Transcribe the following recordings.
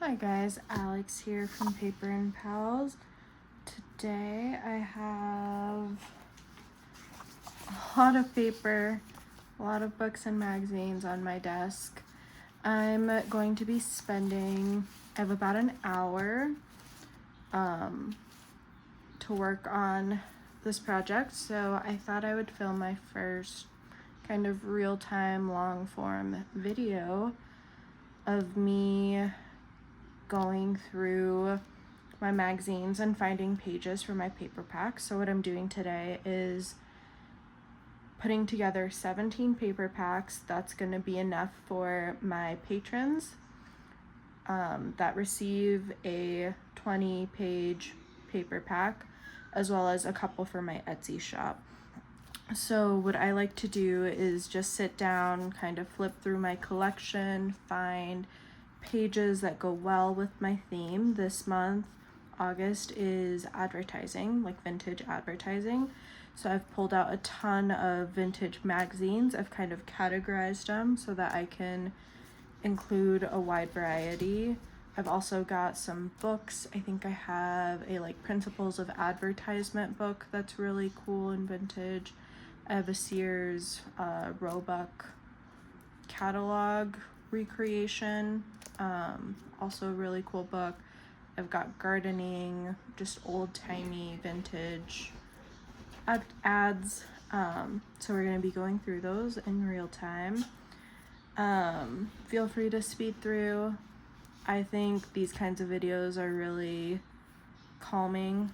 Hi guys, Alex here from Paper and Pals. Today I have a lot of paper, a lot of books and magazines on my desk. I'm going to be spending, I have about an hour to work on this project, so I thought I would film my first kind of real-time long-form video of me going through my magazines and finding pages for my paper packs. So what I'm doing today is putting together 17 paper packs. That's going to be enough for my patrons that receive a 20-page paper pack, as well as a couple for my Etsy shop. So what I like to do is just sit down, kind of flip through my collection, find pages that go well with my theme. This month, August, is advertising, like vintage advertising. So I've pulled out a ton of vintage magazines. I've kind of categorized them so that I can include a wide variety. I've also got some books. I think I have a Principles of Advertisement book that's really cool and vintage. I have a Sears Roebuck catalog recreation, also a really cool book. I've got gardening, just old-timey vintage ads, so we're going to be going through those in real time. Feel free to speed through. I think these kinds of videos are really calming.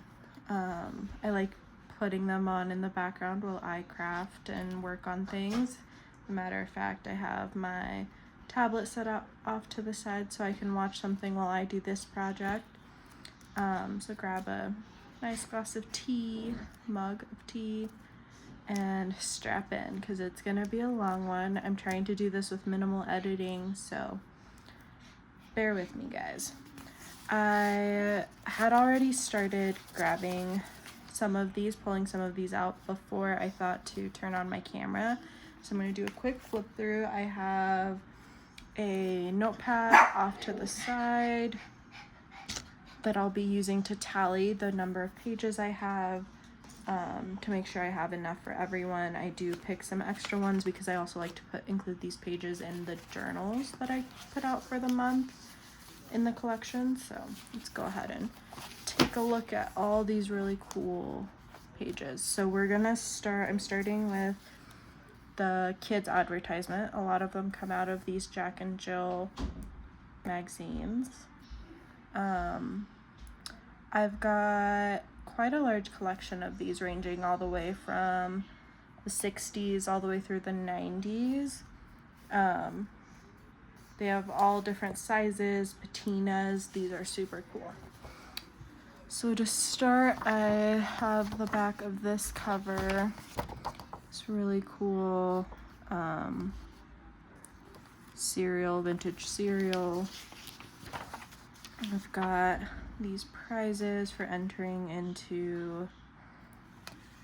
I like putting them on in the background while I craft and work on things. As a matter of fact, I have my tablet set up off to the side so I can watch something while I do this project. So grab a nice glass of tea, mug of tea, and strap in because it's gonna be a long one. I'm trying to do this with minimal editing, so bear with me, guys. I had already started grabbing some of these, pulling some of these out before I thought to turn on my camera. So I'm going to do a quick flip through. I have a notepad off to the side that I'll be using to tally the number of pages I have, to make sure I have enough for everyone. I do pick some extra ones because I also like to include these pages in the journals that I put out for the month in the collection. So let's go ahead and take a look at all these really cool pages. So we're gonna start, I'm starting with the kids advertisement. A lot of them come out of these Jack and Jill magazines. I've got quite a large collection of these, ranging all the way from the 60s all the way through the 90s. They have all different sizes, patinas. These are super cool. So to start, I have the back of this cover. It's really cool cereal, vintage cereal. I've got these prizes for entering into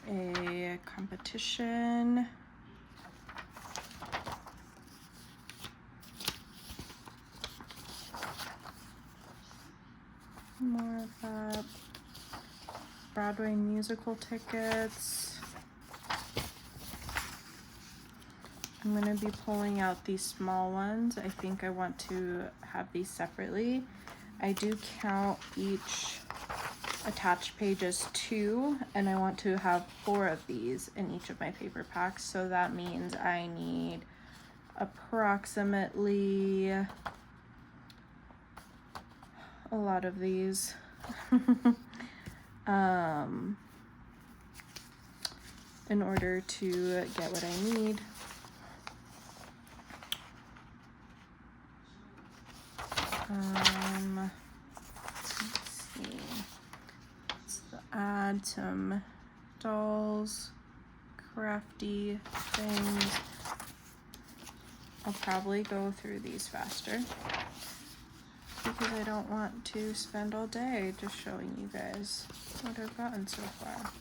a competition. More of that. Broadway musical tickets. I'm going to be pulling out these small ones. I think I want to have these separately. I do count each attached page as 2, and I want to have 4 of these in each of my paper packs. So that means I need approximately a lot of these. In order to get what I need. Let's see. Let's add some dolls, crafty things. I'll probably go through these faster because I don't want to spend all day just showing you guys what I've gotten so far.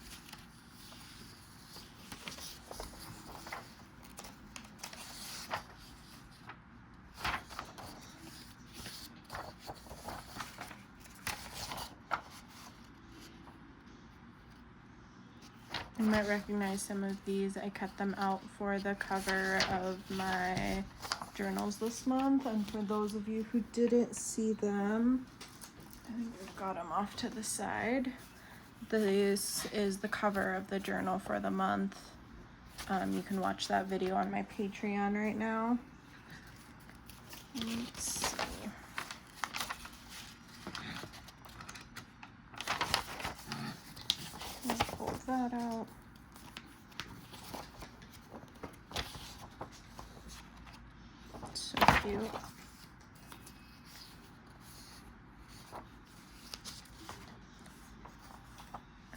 You might recognize some of these. I cut them out for the cover of my journals this month, and for those of you who didn't see them, I think I've got them off to the side. This is the cover of the journal for the month. You can watch that video on my Patreon right now. Let's see. Let's pull that out. So cute.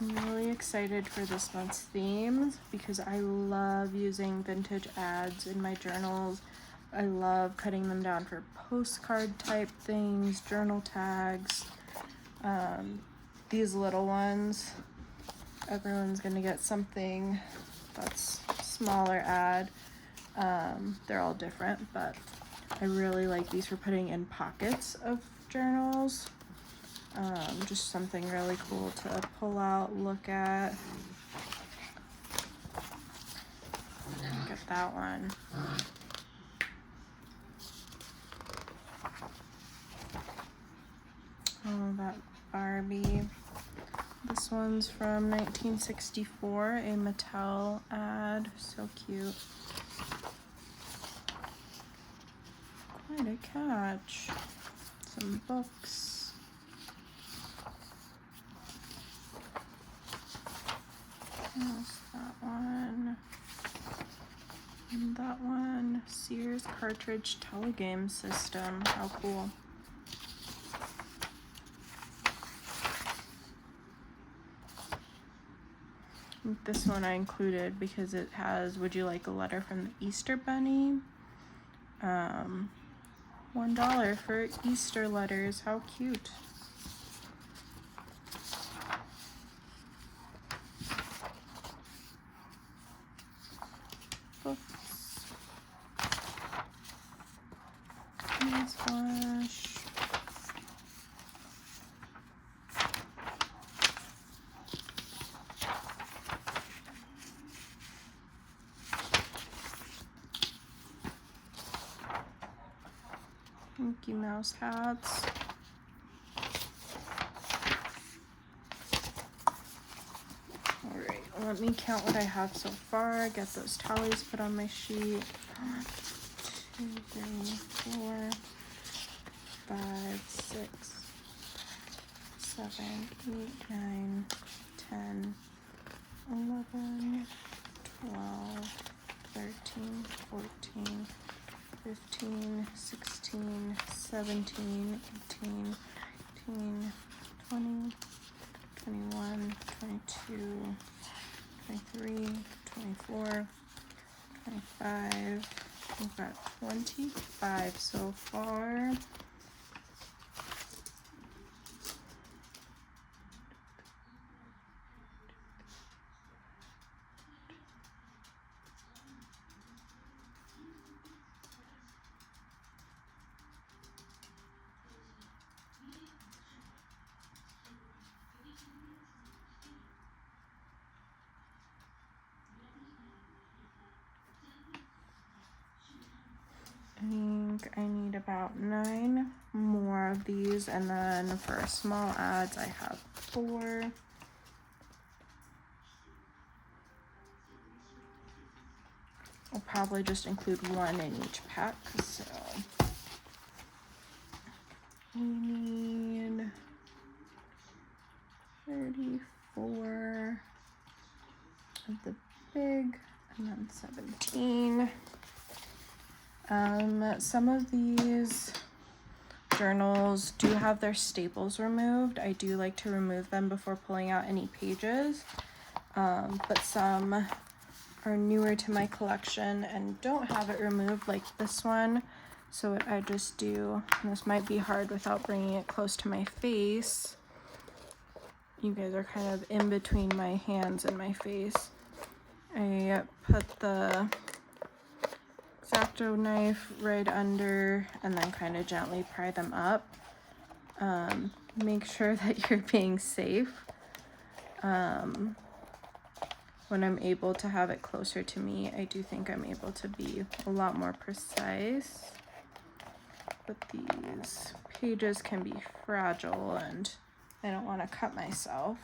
I'm really excited for this month's themes because I love using vintage ads in my journals. I love cutting them down for postcard type things, journal tags. These little ones, everyone's gonna get something that's smaller ad. They're all different, but I really like these for putting in pockets of journals. Just something really cool to pull out, look at. Look at that one. Oh, that Barbie. This one's from 1964, a Mattel ad. So cute. Quite a catch. Some books. There's that one. And that one. Sears cartridge telegame system. How cool. This one I included because it has "Would you like a letter from the Easter Bunny?" $1 for Easter letters. How cute. Books. Newsflash. Mickey Mouse hats. Alright, let me count what I have so far. Get those tallies put on my sheet. 1, 2, 3, 4, 5, 6, 7, 8, 9, 10, 11, 12, 13, 14, 15, 16, 17, 18, 19, 20, 21, 22, 23, 24, 25. We've got 25 so far. I think I need about 9 more of these, and then for small ads I have 4. I'll probably just include 1 in each pack, so we need 34 of the big, and then 17. Some of these journals do have their staples removed. I do like to remove them before pulling out any pages, but some are newer to my collection and don't have it removed, like this one. So what I just do, and this might be hard without bringing it close to my face, you guys are kind of in between my hands and my face. I put the X-Acto knife right under and then kind of gently pry them up. Make sure that you're being safe. when I'm able to have it closer to me, I do think I'm able to be a lot more precise. But these pages can be fragile and I don't want to cut myself.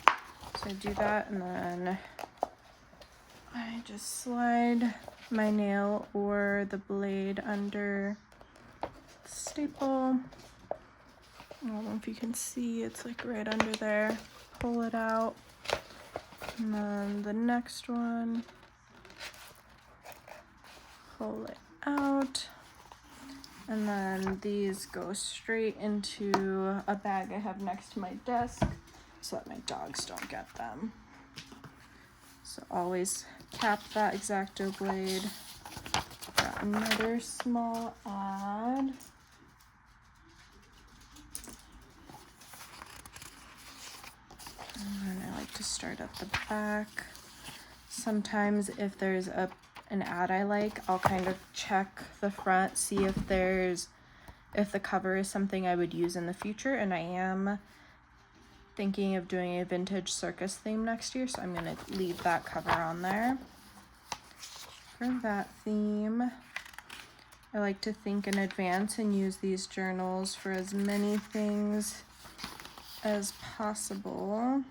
So I do that, and then I just slide my nail or the blade under the staple. I don't know if you can see, it's like right under there. Pull it out. And then the next one, pull it out. And then these go straight into a bag I have next to my desk so that my dogs don't get them. So always cap that X-Acto blade. Got another small ad. And then I like to start at the back. Sometimes if there's an ad I like, I'll kind of check the front, see if the cover is something I would use in the future, and I am thinking of doing a vintage circus theme next year, so I'm gonna leave that cover on there. For that theme, I like to think in advance and use these journals for as many things as possible.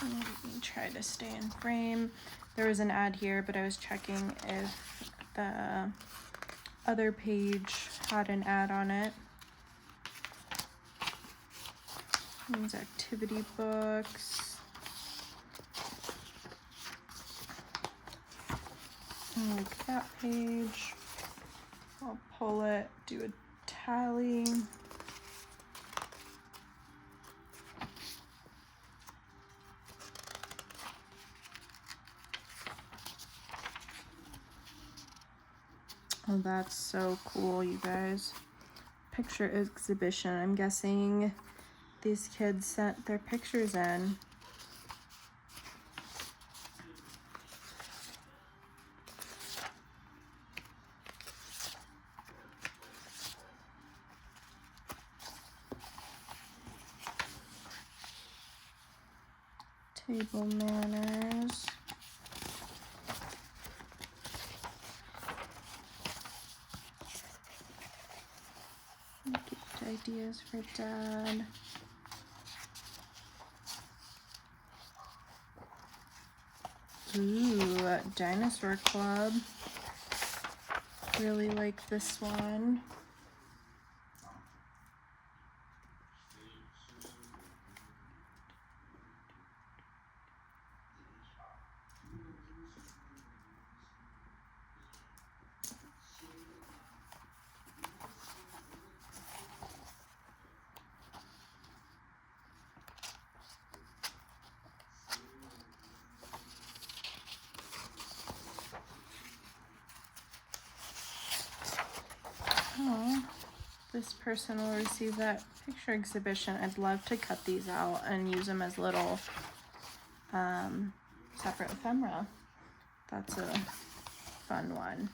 Let me try to stay in frame. There was an ad here, but I was checking if the other page had an ad on it. These activity books. I like that page. I'll pull it, do a tally. Oh, that's so cool, you guys. Picture exhibition. I'm guessing these kids sent their pictures in. Table manners. Gift ideas for Dad. Ooh, Dinosaur Club. Really like this one. Oh, this person will receive that picture exhibition. I'd love to cut these out and use them as little separate ephemera. That's a fun one.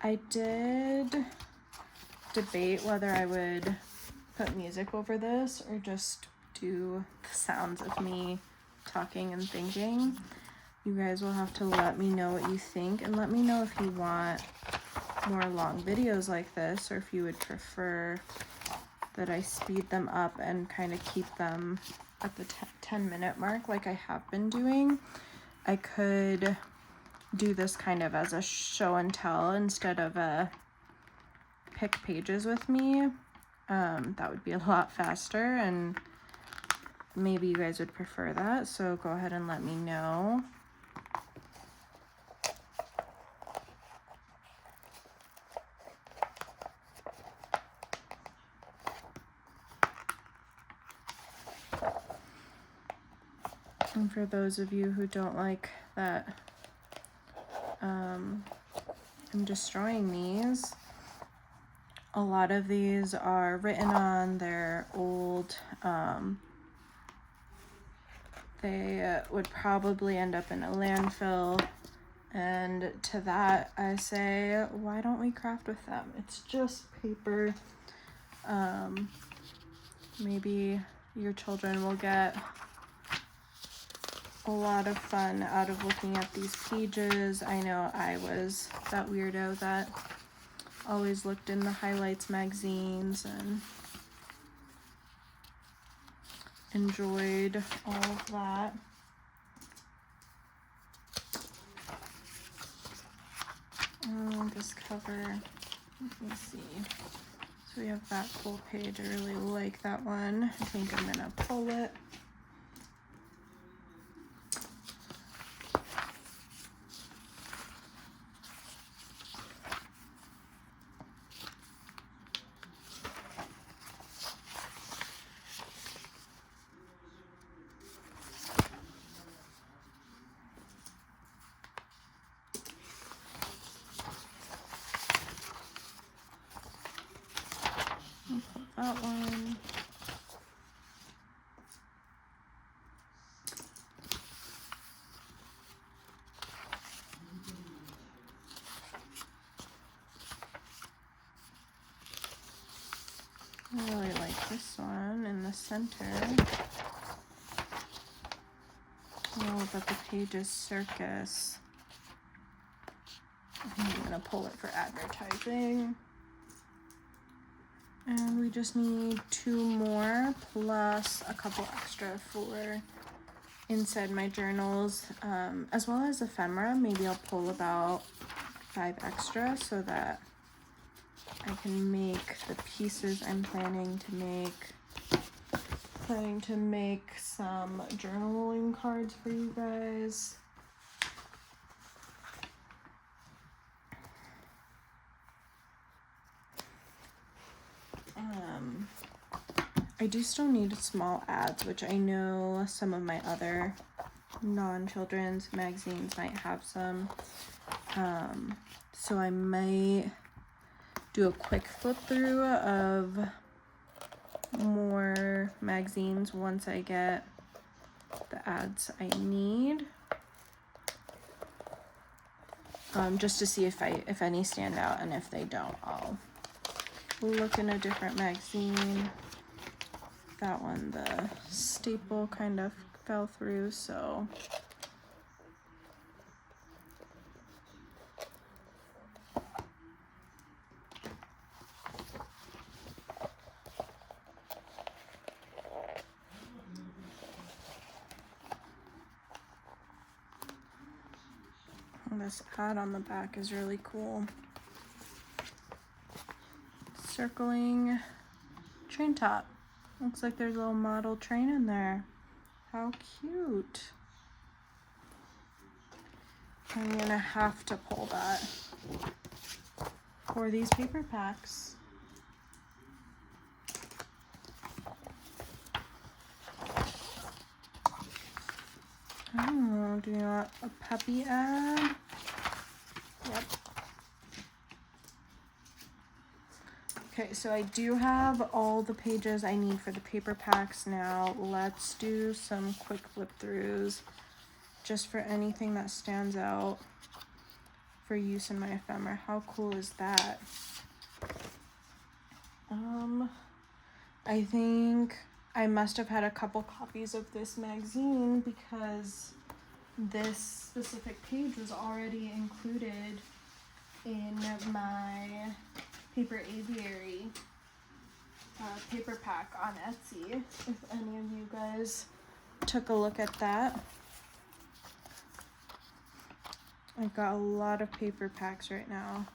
I did debate whether I would put music over this or just do the sounds of me talking and thinking. You guys will have to let me know what you think, and let me know if you want more long videos like this, or if you would prefer that I speed them up and kind of keep them at the 10-minute mark like I have been doing. I could do this kind of as a show and tell instead of a pick pages with me. That would be a lot faster, and maybe you guys would prefer that, so go ahead and let me know. And for those of you who don't like that I'm destroying these, a lot of these are written on, they're old, they would probably end up in a landfill, and to that I say, why don't we craft with them? It's just paper. maybe your children will get a lot of fun out of looking at these pages. I know I was that weirdo that always looked in the highlights magazines and enjoyed all of that. This cover, let me see. So we have that cool page. I really like that one. I think I'm gonna pull it. That one. I really like this one in the center. Oh, but the page is circus. I'm gonna pull it for advertising. And we just need 2 more plus a couple extra for inside my journals, as well as ephemera. Maybe I'll pull about 5 extra so that I can make the pieces I'm planning to make some journaling cards for you guys. I do still need small ads, which I know some of my other non-children's magazines might have some. So I might do a quick flip through of more magazines once I get the ads I need. Just to see if any stand out, and if they don't, I'll look in a different magazine. That one, the staple kind of fell through, so this ad on the back is really cool. Circling train top. Looks like there's a little model train in there. How cute. I'm gonna have to pull that for these paper packs. Oh, do you want a puppy ad? Yep. Okay, so I do have all the pages I need for the paper packs now. Let's do some quick flip throughs just for anything that stands out for use in my ephemera. How cool is that? I think I must have had a couple copies of this magazine because this specific page was already included in my paper aviary paper pack on Etsy, if any of you guys took a look at that. I've got a lot of paper packs right now.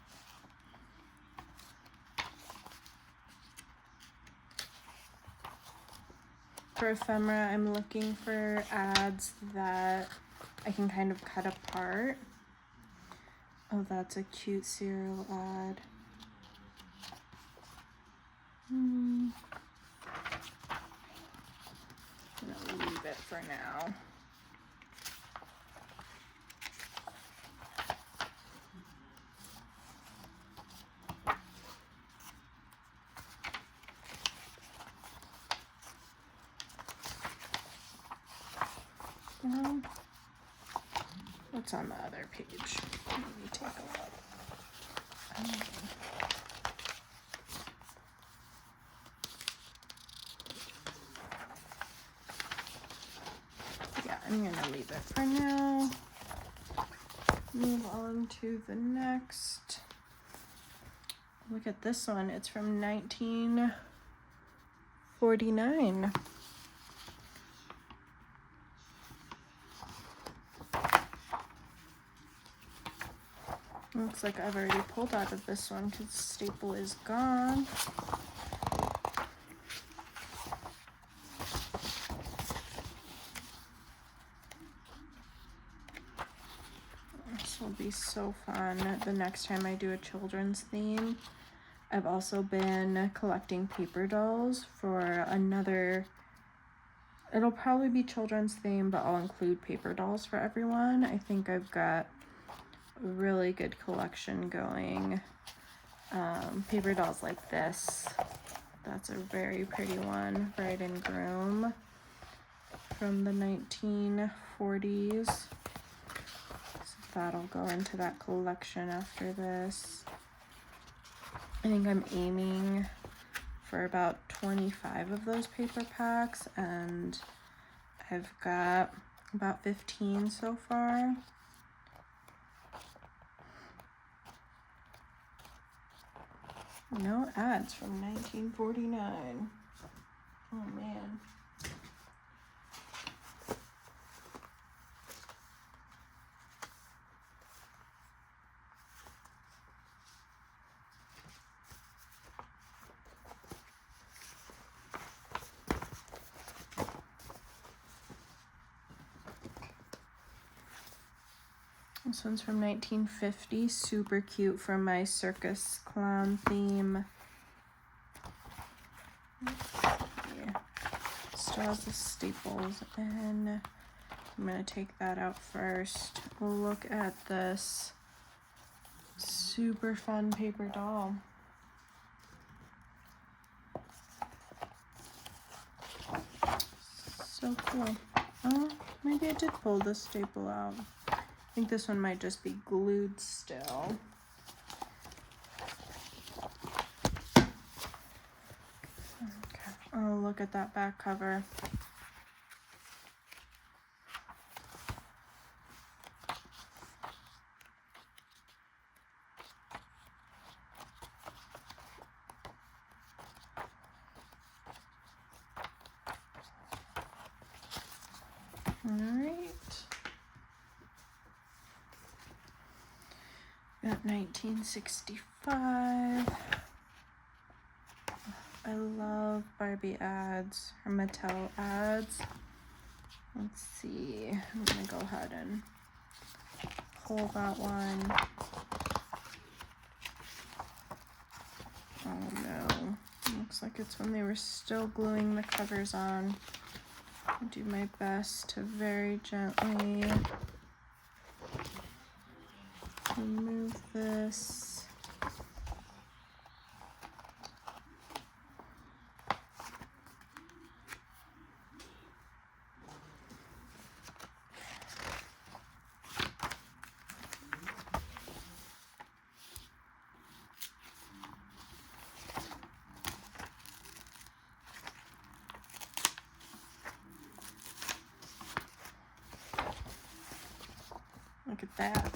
For ephemera, I'm looking for ads that I can kind of cut apart. Oh, that's a cute cereal ad. I'm gonna leave it for now. What's on the other page? Let me take a look. I'm gonna leave it for now. Move on to the next. Look at this one. It's from 1949. Looks like I've already pulled out of this one because the staple is gone. This will be so fun the next time I do a children's theme. I've also been collecting paper dolls for another, it'll probably be children's theme, but I'll include paper dolls for everyone. I think I've got a really good collection going. Paper dolls like this. That's a very pretty one, Bride and Groom from the 1940s. So that'll go into that collection after this. I think I'm aiming for about 25 of those paper packs, and I've got about 15 so far. No ads from 1949. Oh man. This one's from 1950, super cute from my circus clown theme. Yeah. Still has the staples in. I'm gonna take that out first. Look at this super fun paper doll. So cool. Oh, maybe I did pull the staple out. I think this one might just be glued still. Okay. Oh, look at that back cover. All right. Got 1965. I love Barbie ads, or Mattel ads. Let's see. I'm gonna go ahead and pull that one. Oh no. Looks like it's when they were still gluing the covers on. I'll do my best to very gently remove this. Look at that.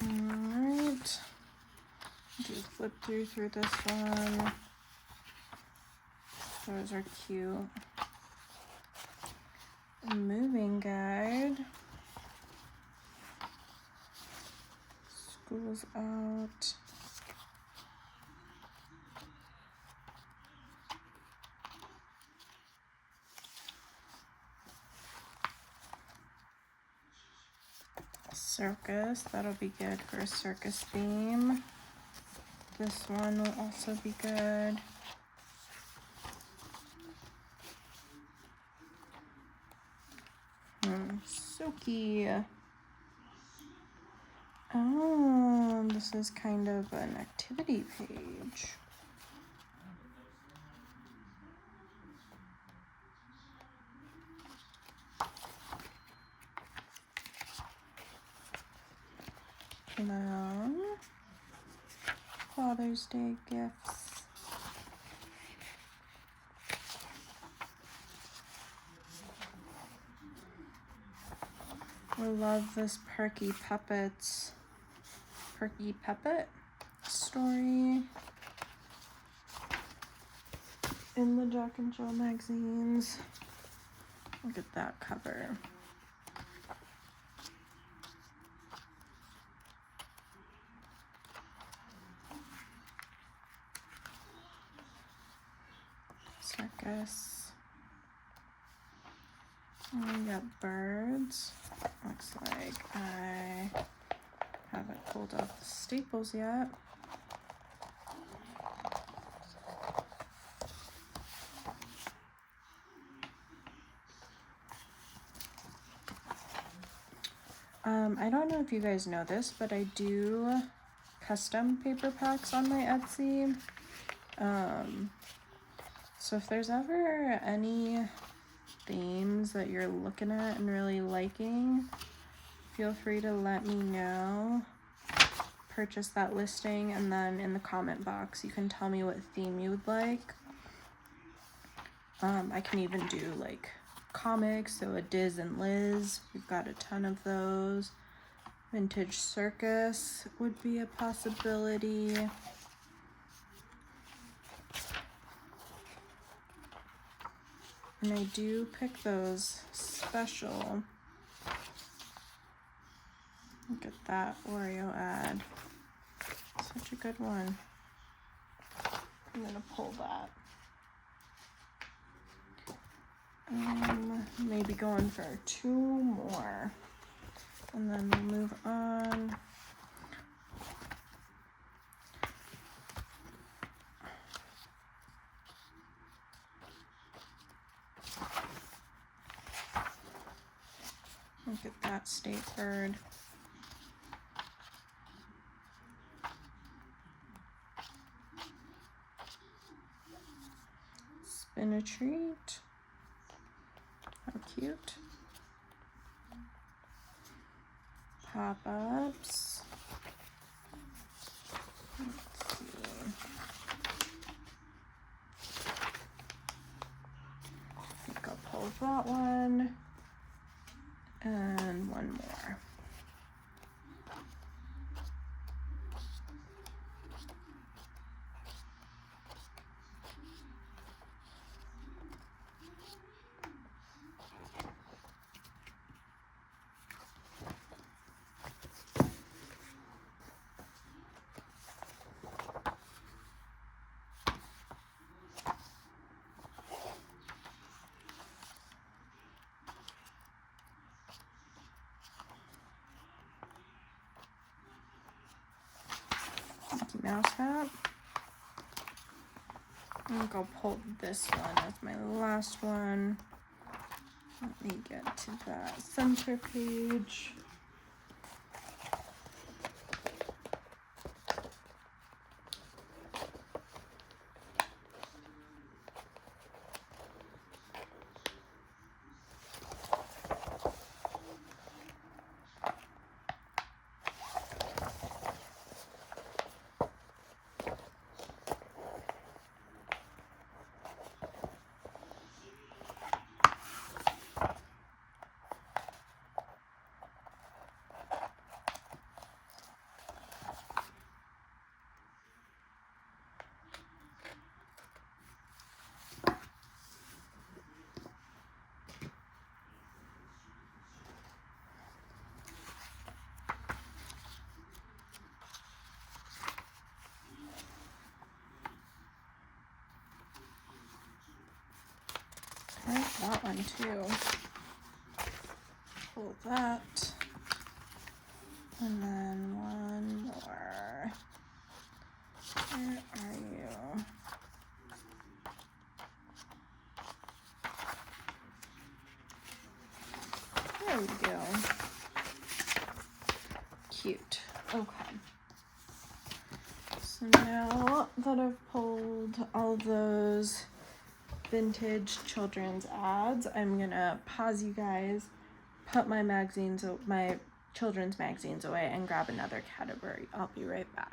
Alright. Just flip through this one. Those are cute. A moving guide. School's out. Circus, that'll be good for a circus theme. This one will also be good. Silky. Oh, this is kind of an activity page. Now, Father's Day gifts. I love this Perky Puppet story in the Jack and Jill magazines. Look at that cover. Circus. And we got birds. Looks like I haven't pulled off the staples yet. I don't know if you guys know this, but I do custom paper packs on my Etsy. So if there's ever any themes that you're looking at and really liking, feel free to let me know. Purchase that listing, and then in the comment box you can tell me what theme you would like. I can even do like comics, so a Diz and Liz, we've got a ton of those. Vintage Circus would be a possibility. And I do pick those special. Look at that Oreo ad. Such a good one. I'm gonna pull that. Maybe going for 2 more. And then we'll move on. Look at that state bird. Spin a treat. How cute. Pop-ups. Let's see. I think I'll pull that one. And one more. Mickey Mouse hat. I think I'll pull this one as my last one. Let me get to that center page. I like that one too. Pull that. And then one more. Where are you? There we go. Cute. Okay. So now that I've pulled all of those vintage children's ads, I'm gonna pause you guys, put my magazines, my children's magazines away and grab another category. I'll be right back.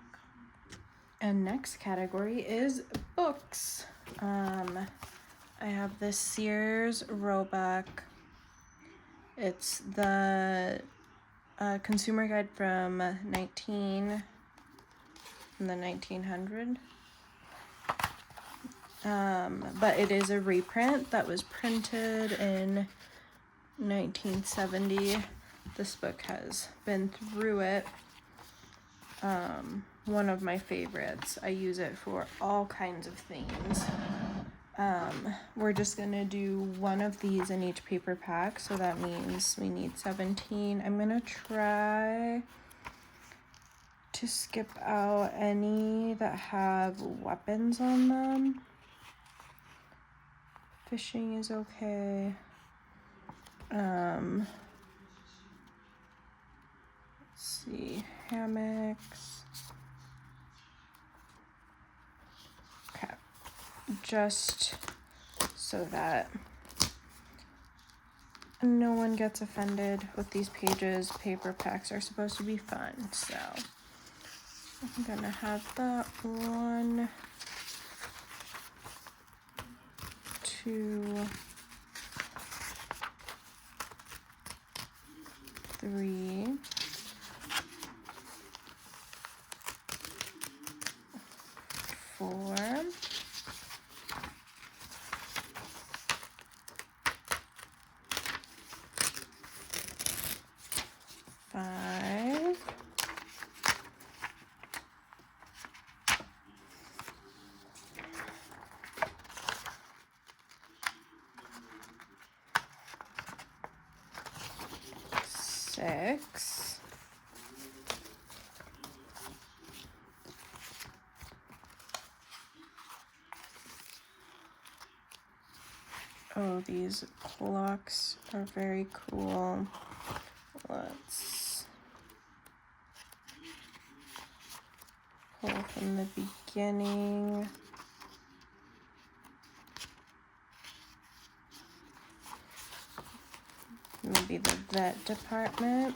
And next category is books. I have this Sears Roebuck. It's the consumer guide from the 1900. But it is a reprint that was printed in 1970. This book has been through it. One of my favorites. I use it for all kinds of things. We're just gonna do one of these in each paper pack, so that means we need 17. I'm gonna try to skip out any that have weapons on them. Fishing is okay. Let's see, hammocks. Okay, just so that no one gets offended with these pages. Paper packs are supposed to be fun, so I'm gonna have that 1, 2, 3, 4, 5, 6, 'Oh, these clocks are very cool. Let's pull from the beginning. Maybe the vet department.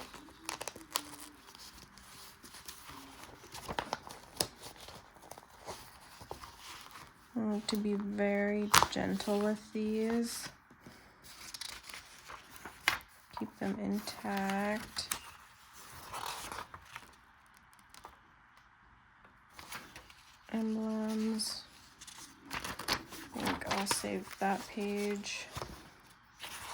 I need to be very gentle with these. Keep them intact. Emblems. I think I'll save that page.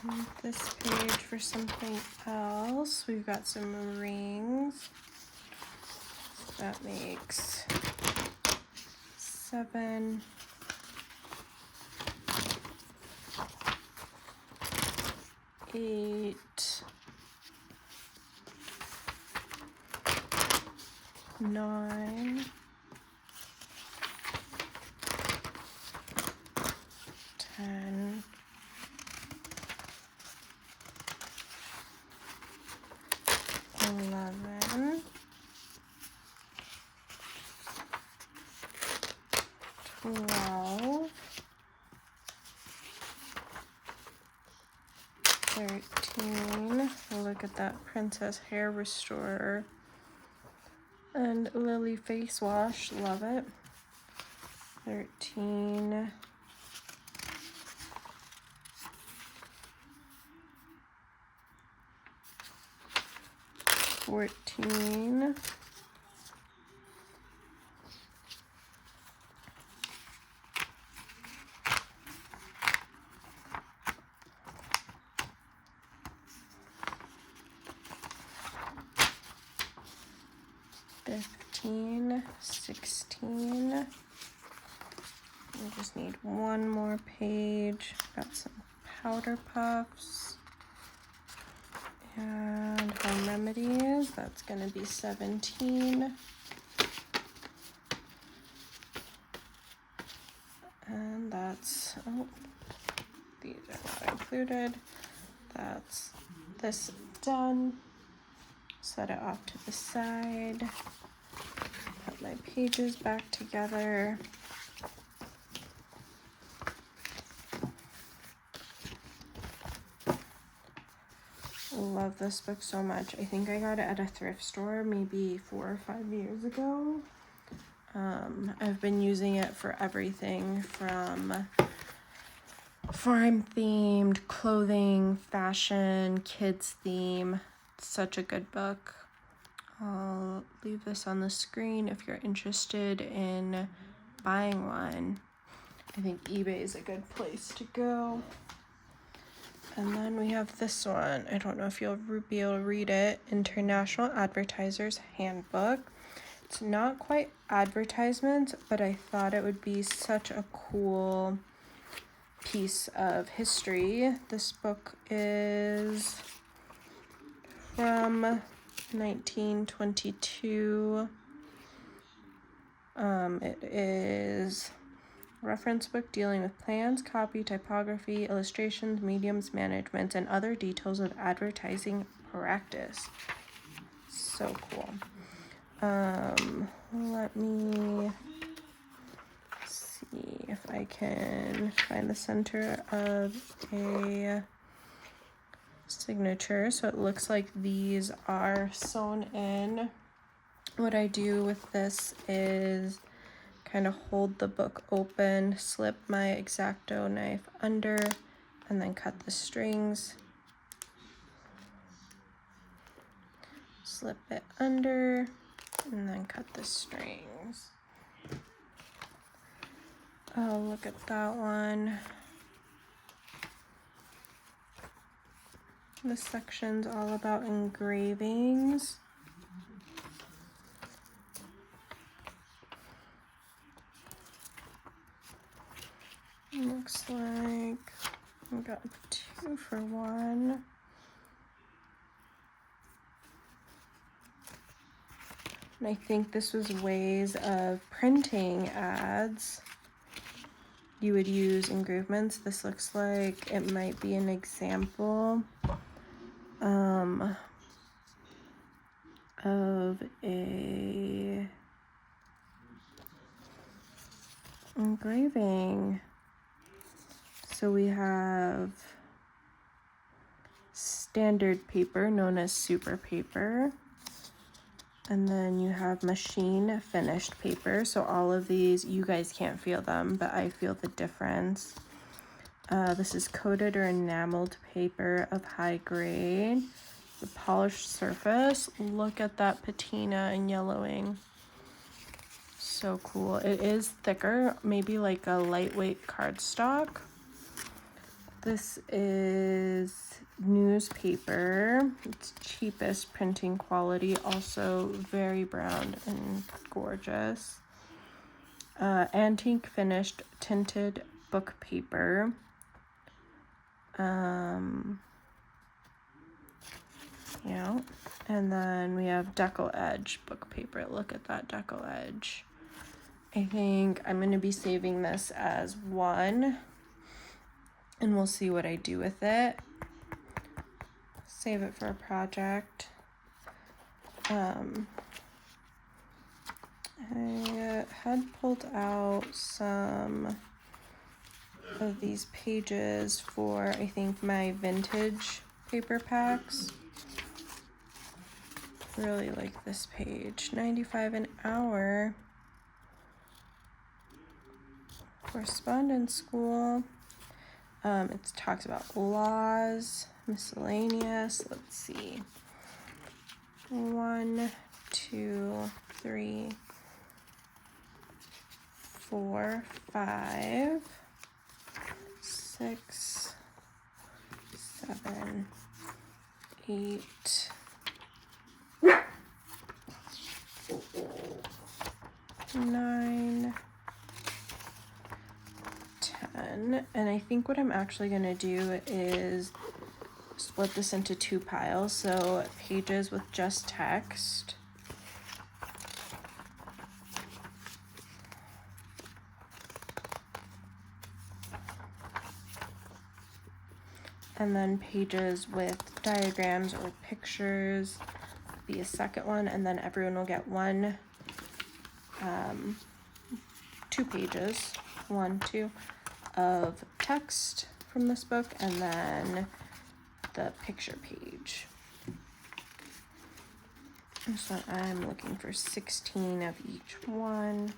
And this page for something else. We've got some rings. That makes 7. 8, 9, 10, 11, 12, 13. Look at that Princess Hair Restorer and Lily Face Wash. Love it. 13. 14. 15, 16. We just need one more page. Got some powder puffs. And home remedies, that's gonna be 17. And that's, oh, these are not included. That's this done. Set it off to the side. Put my pages back together. Love this book so much. I think I got it at a thrift store maybe 4 or 5 years ago. I've been using it for everything from farm themed, clothing, fashion, kids theme. It's such a good book. I'll leave this on the screen if you're interested in buying one. I think eBay is a good place to go. And then we have this one. I don't know if you'll be able to read it. International Advertiser's Handbook. It's not quite advertisement, but I thought it would be such a cool piece of history. This book is from 1922. It is a reference book dealing with plans, copy, typography, illustrations, mediums management, and other details of advertising practice. So cool. Let me see if I can find the center of a signature. So it looks like these are sewn in. What I do with this is kind of hold the book open, slip my X-Acto knife under, and then cut the strings. Slip it under, and then cut the strings. Oh, look at that one. This section's all about engravings. Looks like we got 2 for 1. And I think this was ways of printing ads. You would use engravements. This looks like it might be an example of a engraving. So we have standard paper known as super paper. And then you have machine finished paper. So all of these, you guys can't feel them, but I feel the difference. This is coated or enameled paper of high grade. The polished surface. Look at that patina and yellowing. So cool. It is thicker, maybe like a lightweight cardstock. This is newspaper. It's cheapest printing quality, also very brown and gorgeous. Antique finished tinted book paper. Yeah, and then we have decal edge book paper. Look at that decal edge. I think I'm going to be saving this as one, and we'll see what I do with it. Save it for a project. I had pulled out some of these pages for, I think, my vintage paper packs. Really like this page. 95 an hour. Correspondence school. It talks about laws, miscellaneous. Let's see. 1, 2, 3, 4, 5, 6, 7, 8, 9, 10. And I think what I'm actually going to do is split this into 2 piles. So pages with just text. And then pages with diagrams or pictures be a second one, and then everyone will get 2 pages, 1, 2 of text from this book, and then the picture page. So I'm looking for 16 of each one.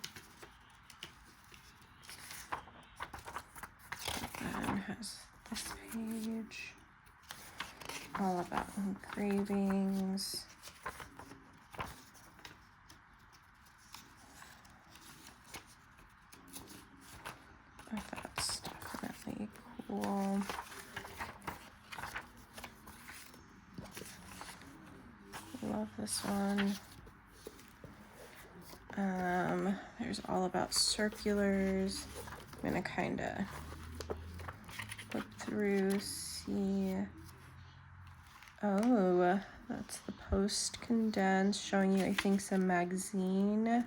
And has this page all about engravings. That's definitely cool. Love this one. There's all about circulars. I'm gonna kind of look through, see. Oh, that's the post condensed, showing you, I think, some magazine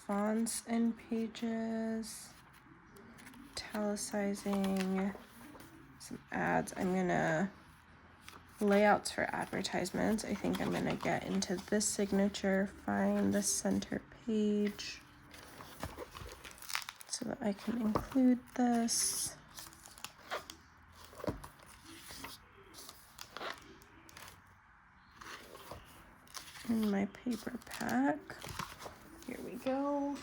fonts and pages, italicizing, some ads. I'm gonna layouts for advertisements. I think I'm gonna get into this signature, find the center page so that I can include this. In my paper pack. Here we go.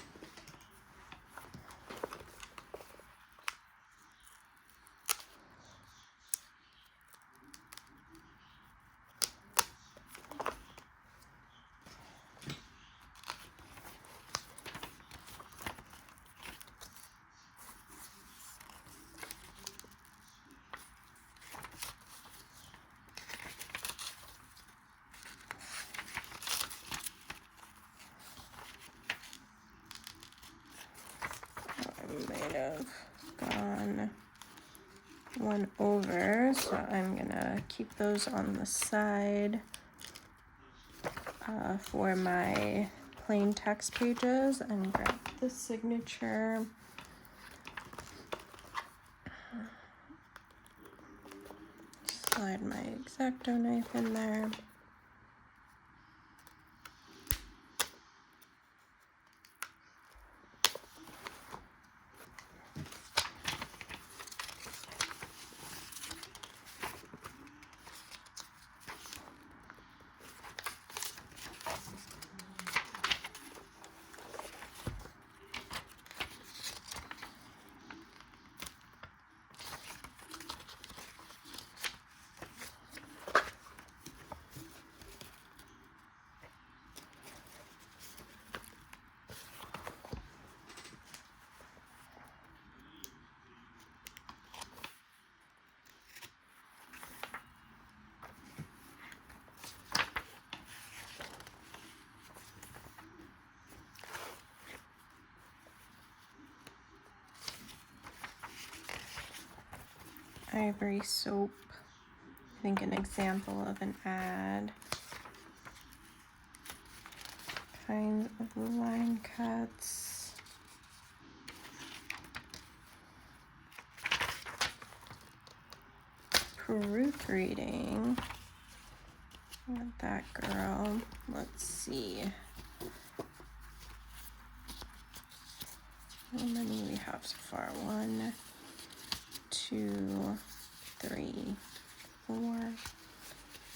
Might have gone one over, so I'm gonna keep those on the side for my plain text pages and grab the signature. Slide my X-Acto knife in there. Ivory soap, I think an example of an ad. Kinds of line cuts. Proofreading. Not that girl. Let's see. How many we have so far? 1, 2, 3, 4,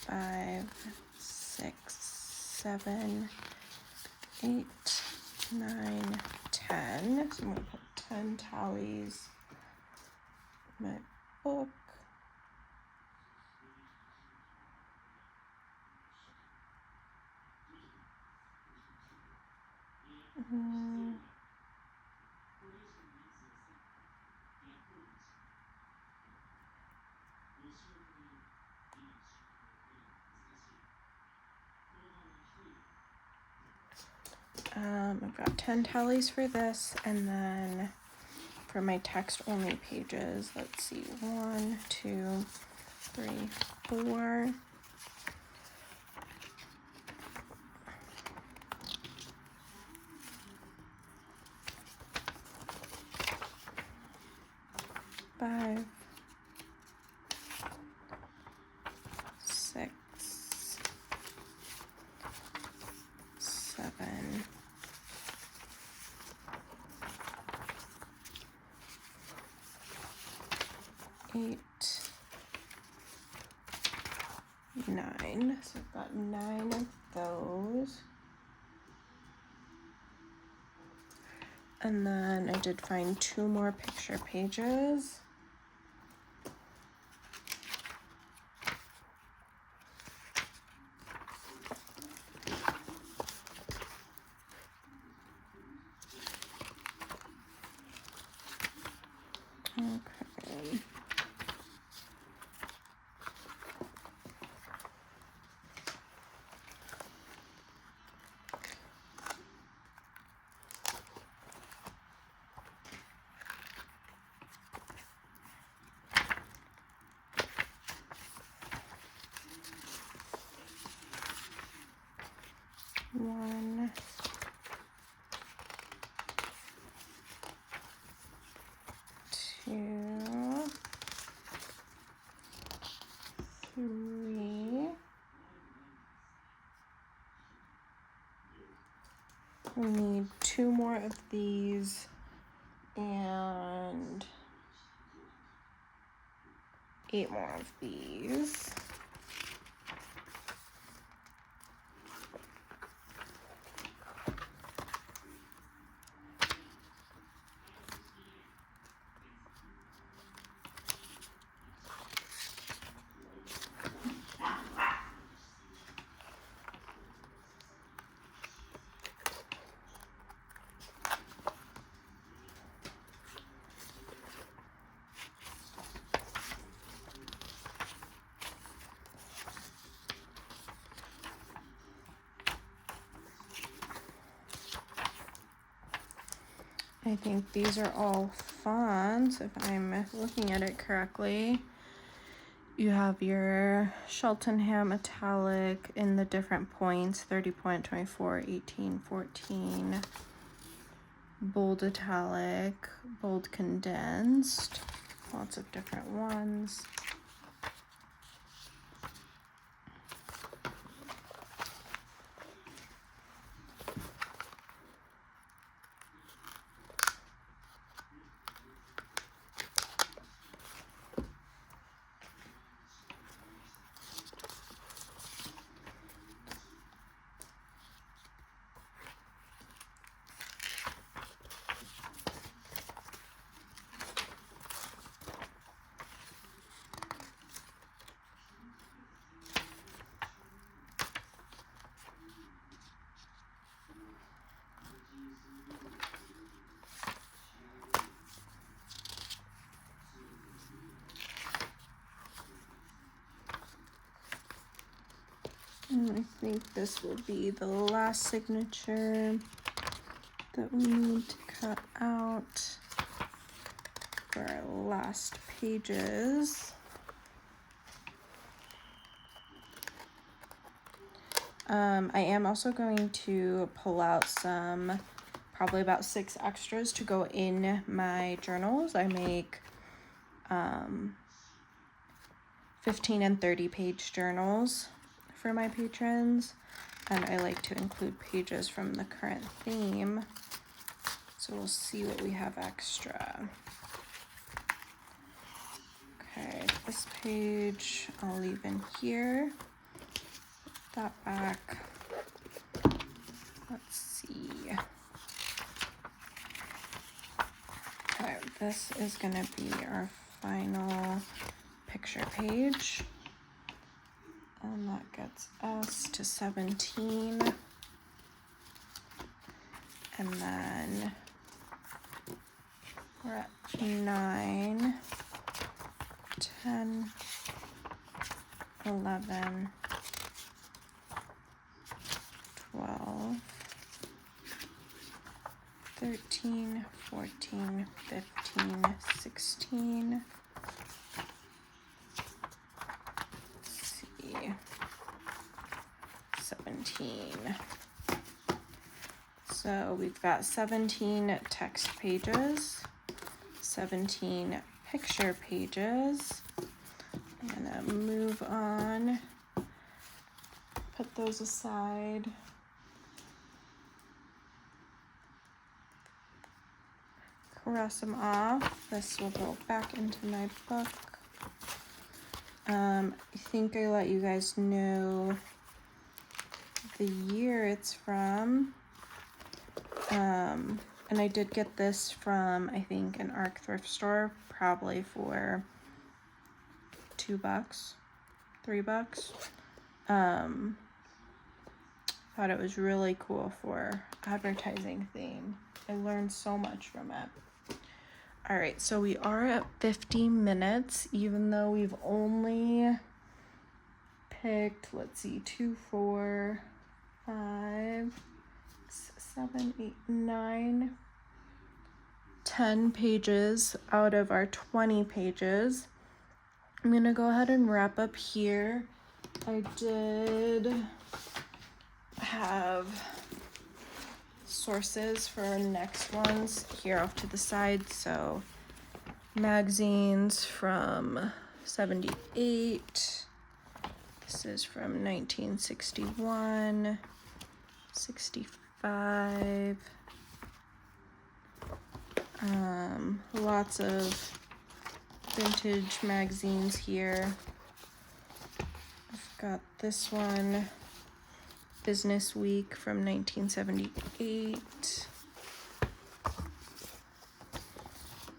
5, 6, 7, 8, 9, 10. So I'm gonna put 10 tallies in my book. I've got 10 tallies for this, and then for my text only pages, let's see, 1, 2, 3, 4. Five, 6, 7, 8, 9. So I've got 9 of those. And then I did find 2 more picture pages. Okay. One, two, 3. We need 2 more of these and 8 more of these. I think these are all fonts, if I'm looking at it correctly. You have your Cheltenham Italic in the different points, 30 point, 24, 18, 14. Bold Italic, bold condensed, lots of different ones. And I think this will be the last signature that we need to cut out for our last pages. I am also going to pull out some, probably about 6 extras to go in my journals. I make 15 and 30 page journals for my patrons, and I like to include pages from the current theme. So we'll see what we have extra. Okay, this page I'll leave in here. Put that back. Let's see. Okay, this is gonna be our final picture page. And that gets us to 17. And then we're at 9, 10, 11, 12, 13, 14, 15, 16. 17. So we've got 17 text pages, 17 picture pages. I'm gonna move on, put those aside. Cross them off. This will go back into my book. I think I let you guys know the year it's from. And I did get this from, I think, an ARC thrift store, probably for $2, $3. Thought it was really cool for advertising theme. I learned so much from it. All right, so we are at 50 minutes, even though we've only picked, let's see, 2, 4, 5, 6, 7, 8, 9, 10 pages out of our 20 pages. I'm gonna go ahead and wrap up here. I did have sources for our next ones here off to the side. So magazines from 78. This is from 1961, 65. Lots of vintage magazines here. I've got this one, Business Week from 1978.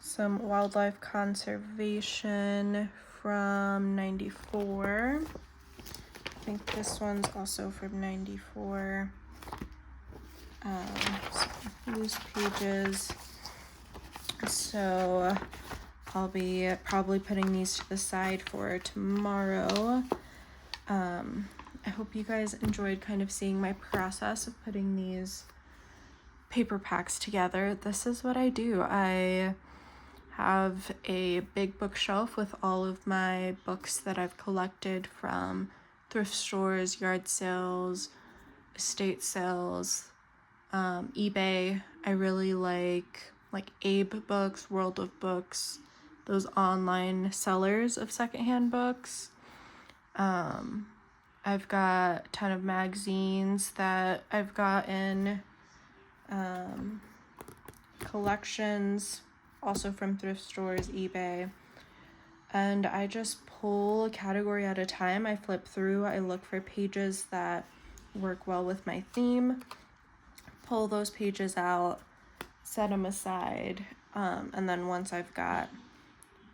Some wildlife conservation from 94. I think this one's also from 94. Some loose pages. So I'll be probably putting these to the side for tomorrow. I hope you guys enjoyed kind of seeing my process of putting these paper packs together. This is what I do. I have a big bookshelf with all of my books that I've collected from thrift stores, yard sales, estate sales, eBay. I really like Abe Books, World of Books, those online sellers of secondhand books. I've got a ton of magazines that I've gotten, collections, also from thrift stores, eBay. And I just pull a category at a time. I flip through, I look for pages that work well with my theme, pull those pages out, set them aside, and then once I've got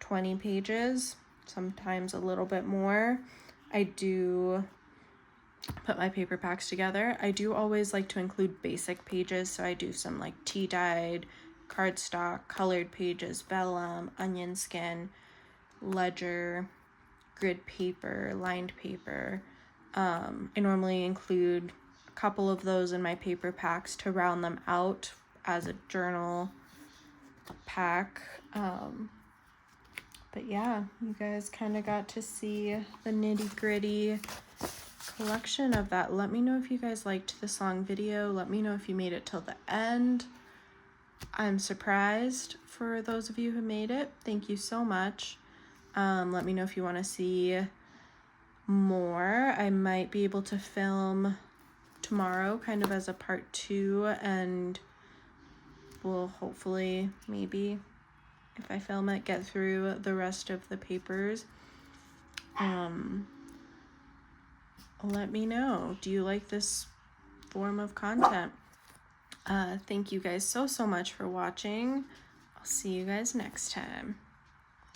20 pages, sometimes a little bit more, I do put my paper packs together. I do always like to include basic pages, so I do some like tea-dyed, cardstock, colored pages, vellum, onion skin, ledger, grid paper, lined paper. I normally include a couple of those in my paper packs to round them out as a journal pack. But yeah, you guys kind of got to see the nitty-gritty collection of that. Let me know if you guys liked the song video. Let me know if you made it till the end. I'm surprised for those of you who made it. Thank you so much. Let me know if you want to see more. I might be able to film tomorrow kind of as a part 2, and we'll hopefully, maybe, if I film it, get through the rest of the papers. Let me know. Do you like this form of content? Thank you guys so much for watching. I'll see you guys next time.